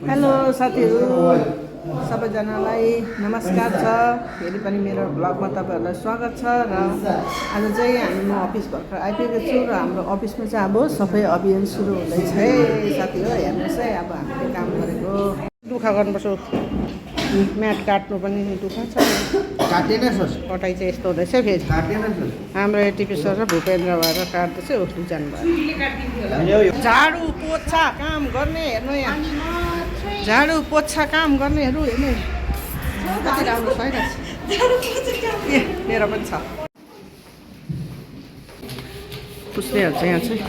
Hello साथीहरू सबैजनालाई नमस्कार छ। फेरि पनि मेरो ब्लगमा तपाईँहरूलाई स्वागत छ। र आज चाहिँ म अफिस भर्खर आइपुगेको छु र हाम्रो अफिसमा चाहिँ अब सफाइ अभियान सुरु हुँदैछ है साथीहरू। हेर्नुहोस् है, अब हामीले काम गरेको दुःख गर्नुपर्छ। म्याट काट्नु पनि दुःख छ। कटाइ चाहिँ यस्तो हुँदैछ। फेरि हाम्रो एटिपी सर र भूपेन्द्र भएर काट्दैछ। उसले जानुभयो। झाडु पोछा काम गर्ने हेर्नु यहाँ, झाडु पोछा काम गर्नेहरू हेर्नु कति राम्रो भइरहेछ। मेरो पनि छ। पुस्नेहरू चाहिँ यहाँ चाहिँ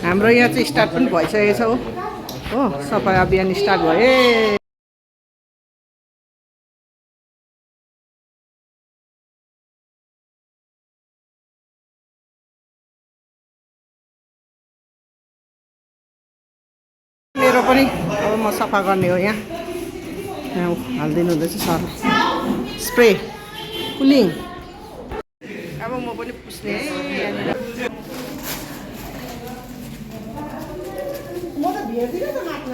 हाम्रो यहाँ चाहिँ स्टार्ट पनि भइसकेको छ हो। सफाइ अभियान स्टार्ट भयो। मेरो पनि अब म सफा गर्ने हो। यहाँ हालिदिनु हुँदैछ सर स्प्रे कुलिङ। अब म पनि पुस्ने है यहाँनिर। म त भेट्दिनँ त माथि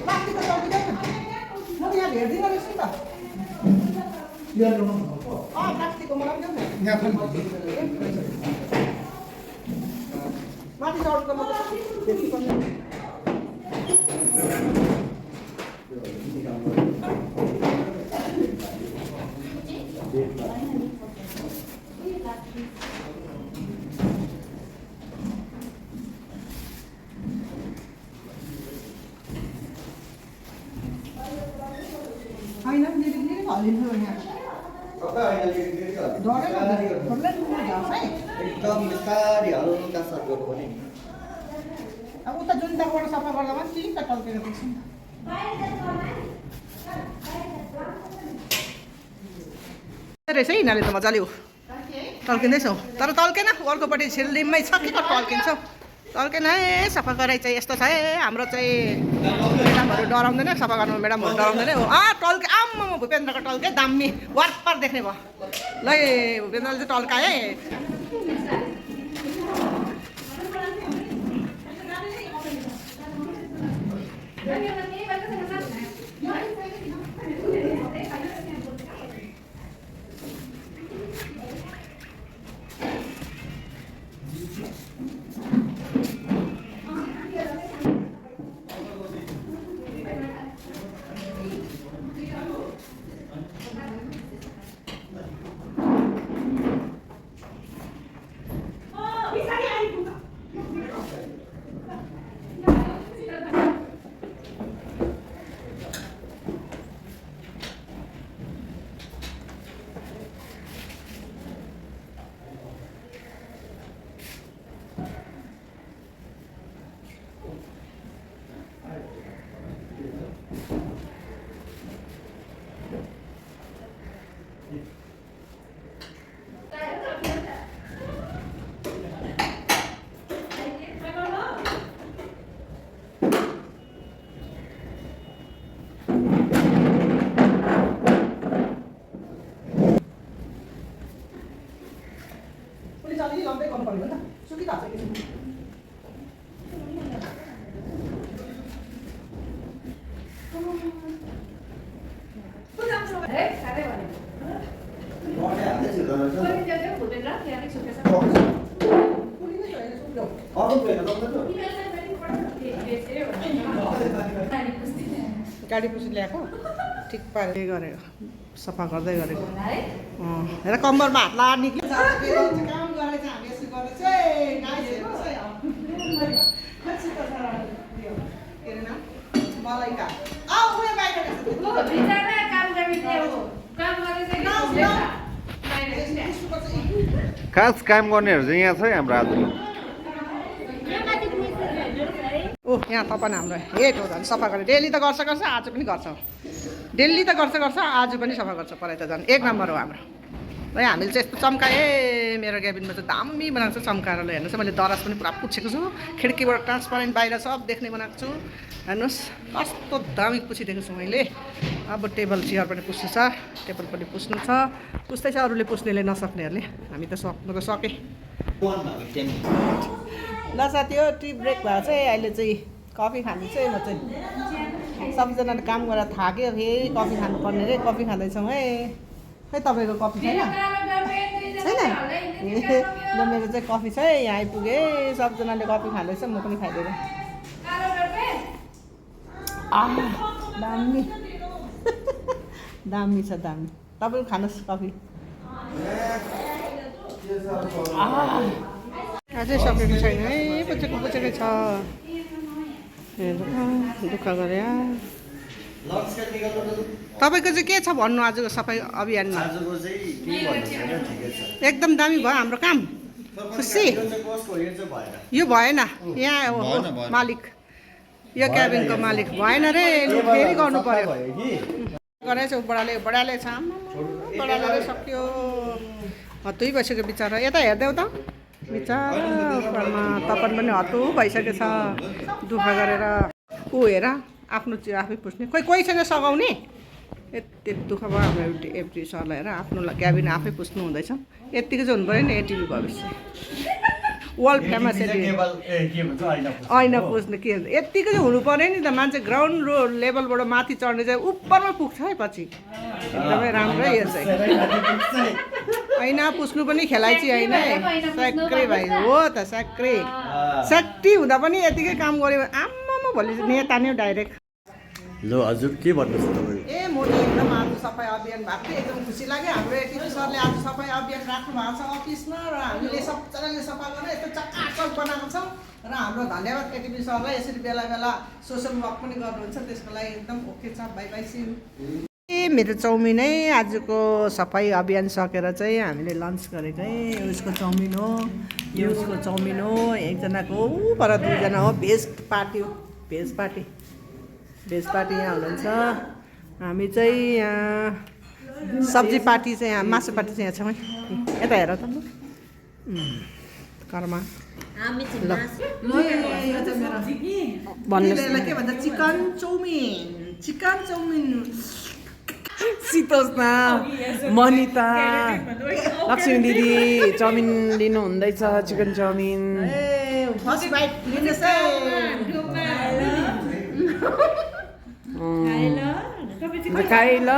माथि भेट्दिनँ रहेछ नि त। प्लास्टिकको मलाई देऊ न। माथि चढ्नुको म भेट्नु पर्ने। होइन हलिन्छ यहाँ एकदम बिस्तारै हल्का साथ गर्नु पर्ने नि। अब उता जुन तकबाट सफा गर्दा पनि चित्त टल्केको देख्छ नि त रहेछ है। यिनीहरूले त मजाले हो टल्किँदैछौ, तर टल्केन। अर्कोपट्टि सेलडिममै छ कि टल्किन्छ। टल्केन है। सफा गराइ चाहिँ यस्तो छ है। हाम्रो चाहिँ म्याडमहरू डराउँदैन, सफा गर्नु म्याडमहरू डराउँदैन हो। टल्के आम्मा भूपेन्द्रको टल्के दामी वारपार देख्ने भयो। ल भूपेन्द्रले चाहिँ टल्काए। लम्बै गर्नु पर्यो नि त। सुकिरहेको छ कि गाडी पुसी ल्याएको ठिक पारे गरेको सफा गर्दै गरेको। हेर कम्बरमा हात ला निक्ल्यो। काम गरेर चाहिँ हामी यसो गर्दै चाहिँ गाइस हेर्नुहोस् है। मलाई का उयो बाहिर खास काम गर्नेहरू चाहिँ यहाँ छ है हाम्रो आज। यहाँ तपाईँ हाम्रो हेड हो झन् सफा गर्ने। डेली त गर्छ आज पनि गर्छ। डेली त गर्छ आज पनि सफा गर्छ। पराइ त झन् एक नम्बर हो हाम्रो। र हामीले चाहिँ यस्तो चम्काएँ। मेरो क्याबिनमा चाहिँ दामी बनाएको छ चम्काएर। ल हेर्नुहोस्, मैले दराज पनि पुरा पुछेको छु। खिड्कीबाट ट्रान्सपारेन्ट बाहिर सब देख्ने बनाएको छु। हेर्नुहोस् कस्तो दामी पुछिदिएको छु मैले। अब टेबल चेयर पनि पुस्नु छ, टेबल पनि पुस्नु छ। पुस्दैछ अरूले पुस्नेले नसक्नेहरूले, हामी त सक्नु त सकेँ। ल साथी हो, टी ब्रेक भएको चाहिँ अहिले चाहिँ कफी खाँदैछु है म चाहिँ। सबैजनाले काम गरेर थाक्यो, फेरि कफी खानुपर्ने रे, कफी खाँदैछौँ है। खै तपाईँको कफी छैन? छैन ए ल मेरो चाहिँ कफी छ है, यहाँ आइपुगेँ। सबजनाले कफी खाँदैछ, म पनि खाइदिएर। दामी दामी छ, दामी। तपाईँ खानुहोस् कफी। अझै सकेको छैन है, पुचेको पुचेकै छ। दुःख गरे। तपाईँको चाहिँ के छ भन्नु आजको सफाइ अभियानमा? एकदम दामी भयो हाम्रो काम, खुसी। यो भएन, यहाँ हो मालिक, यो क्याबिनको मालिक भएन रे, फेरि गर्नु पर्यो। गरेछ बडाले छ, बडाले सक्यो। हत्तु भइसक्यो बिचरा। यता हेर्दै त बिचरा उपरमा तपन पनि हत्तु भइसकेको छ दुःख गरेर। ऊ हेर आफ्नो चाहिँ आफै पुस्ने, कोही छैन सघाउने। यति दुःख भयो हाम्रो एफडी सरलाई हेर, आफ्नो क्याबिन आफै पुस्नु हुँदैछ। यत्तिको चाहिँ हुनु पऱ्यो नि एटिभी भविष्य वर्ल्ड फेमस ऐना पुस्नु। के यत्तिको चाहिँ हुनु पऱ्यो नि त, मान्छे ग्राउन्ड लेभलबाट माथि चढ्ने चाहिँ उपरमा पुग्छ है पछि। एकदमै राम्रै यो चाहिँ ऐना पुस्नु पनि खेलाइची होइन है, स्याक्रे भाइ हो त, स्याक्री हुँदा पनि यतिकै काम गऱ्यो। आम्मामा भोलि नेता नि डाइरेक्ट। ल हजुर के भन्नुहोस् तपाईँ? ए म त एकदम आज सफाइ अभियान भएको थियो, एकदम खुसी लाग्यो। हाम्रो एटिभी सरले आज सफाइ अभियान राख्नु भएको छ अफिसमा, र हामीले सबजनाले सफा गरेर यस्तो चकाचक बनाएको छौँ। र हाम्रो धन्यवाद एटिभी सरलाई, यसरी बेला बेला सोसल वर्क पनि गर्नुहुन्छ, त्यसको लागि एकदम ओके छ। Bye bye, see you. ए मेरो चाउमिन है, आजको सफाइ अभियान सकेर चाहिँ हामीले लन्च गरेको है। उसको चाउमिन हो, यो उसको चाउमिन हो। एकजनाको पर दुईजना हो, भेज पार्टी हो, भेज पार्टी यहाँ हुनुहुन्छ। हामी चाहिँ यहाँ सब्जी पार्टी चाहिँ यहाँ, मासु पार्टी चाहिँ यहाँ छौँ है। यता हेर त कर्मा भन्नुहोस् के भन्छ, चिकन चाउमिन। सितोस् न मनिता, लक्ष्मी दिदी चाउमिन लिनु हुँदैछ, चिकन चाउमिन। फर्स्ट बाइट लिनुहोस् है। खाइ ल,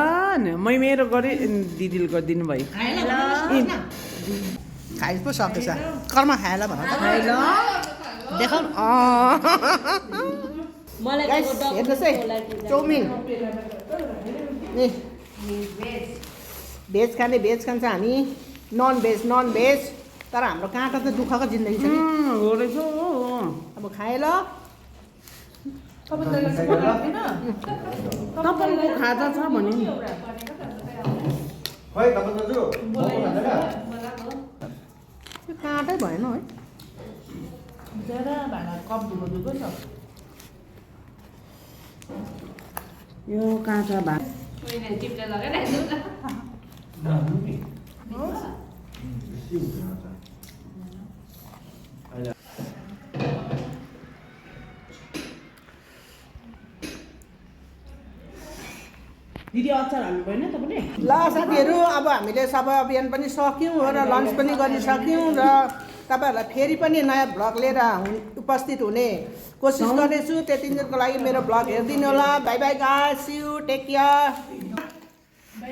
मै मेरो गरेँ, दिदीले गरिदिनु भयो। खाइ पो सकेछ, कर्मा खाएला भन त। खाइ ल देखाउ हेर्नुहोस् है, चाउमिन ए भेज खान्छ हामी, नन भेज। तर हाम्रो काँटा त दुःखको जिन्दगी छ नि। अब खाए ल। तपाईँको खाजा छ भने नि काँटै भएन है। यो काँचा भात दिदी अचार हाल्नु भएन तपाईँले? ल साथीहरू, अब हामीले सफाइ अभियान पनि सक्यौँ र लन्च पनि गरिसक्यौँ, र तपाईँहरूलाई फेरि पनि नयाँ भ्लग लिएर उपस्थित हुने कोसिस गर्नेछु। त्यति दिनको लागि मेरो भ्लग हेरिदिनु होला। Bye bye guys, see you, take care,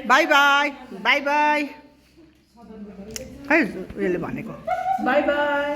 bye bye bye bye. खै उयोले भनेको बाई बाई।